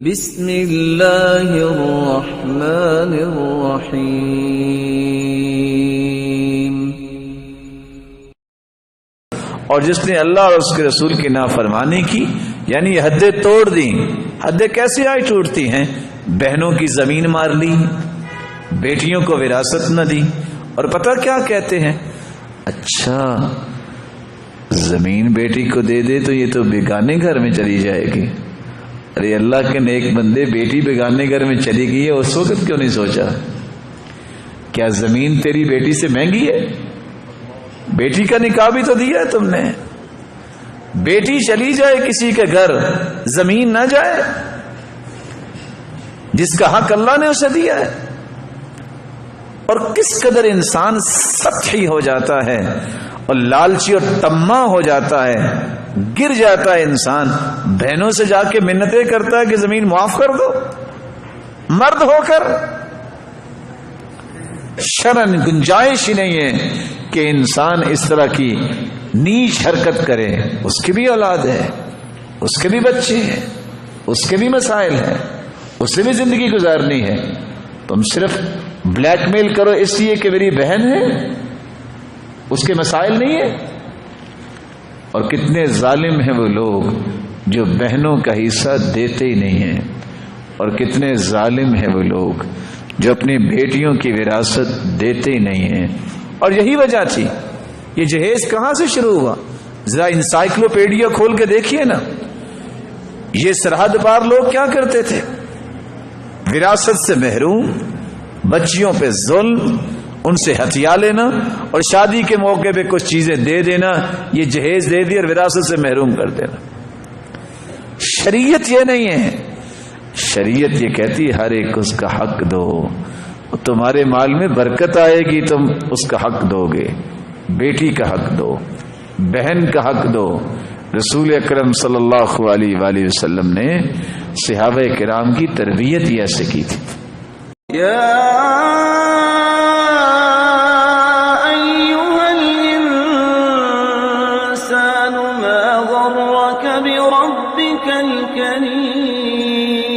بسم اللہ الرحمن الرحیم۔ اور جس نے اللہ اور اس کے رسول کی نافرمانی کی، یعنی حدیں توڑ دیں۔ حدیں کیسے آئی ٹوٹتی ہیں؟ بہنوں کی زمین مار لی، بیٹیوں کو وراثت نہ دی، اور پتہ کیا کہتے ہیں؟ اچھا زمین بیٹی کو دے دے تو یہ تو بیگانے گھر میں چلی جائے گی۔ ارے اللہ کے نیک بندے، بیٹی بیگانے گھر میں چلی گئی ہے، اس وقت کیوں نہیں سوچا؟ کیا زمین تیری بیٹی سے مہنگی ہے؟ بیٹی کا نکاح بھی تو دیا ہے تم نے۔ بیٹی چلی جائے کسی کے گھر، زمین نہ جائے، جس کا حق اللہ نے اسے دیا ہے۔ اور کس قدر انسان سطحی ہو جاتا ہے اور لالچی اور طماع ہو جاتا ہے، گر جاتا ہے انسان، بہنوں سے جا کے منتیں کرتا ہے کہ زمین معاف کر دو۔ مرد ہو کر شرعاً گنجائش ہی نہیں ہے کہ انسان اس طرح کی نیچ حرکت کرے۔ اس کی بھی اولاد ہے، اس کے بھی بچے ہیں، اس کے بھی مسائل ہیں، اسے بھی زندگی گزارنی ہے۔ تم صرف بلیک میل کرو اس لیے کہ میری بہن ہے، اس کے مسائل نہیں ہے۔ اور کتنے ظالم ہیں وہ لوگ جو بہنوں کا حصہ دیتے ہی نہیں ہیں، اور کتنے ظالم ہیں وہ لوگ جو اپنی بیٹیوں کی وراثت دیتے ہی نہیں ہیں۔ اور یہی وجہ تھی، یہ جہیز کہاں سے شروع ہوا؟ ذرا انسائکلوپیڈیا کھول کے دیکھیے نا، یہ سرحد پار لوگ کیا کرتے تھے؟ وراثت سے محروم، بچیوں پہ ظلم، ان سے ہتھیا لینا، اور شادی کے موقع پہ کچھ چیزیں دے دینا، یہ جہیز دے دی اور وراثت سے محروم کر دینا۔ شریعت یہ نہیں ہے، شریعت یہ کہتی ہر ایک اس کا حق دو، تمہارے مال میں برکت آئے گی، تم اس کا حق دو گے۔ بیٹی کا حق دو، بہن کا حق دو۔ رسول اکرم صلی اللہ علیہ وآلہ وسلم نے صحابہ کرام کی تربیت ہی ایسے کی تھی۔ بربك الكريم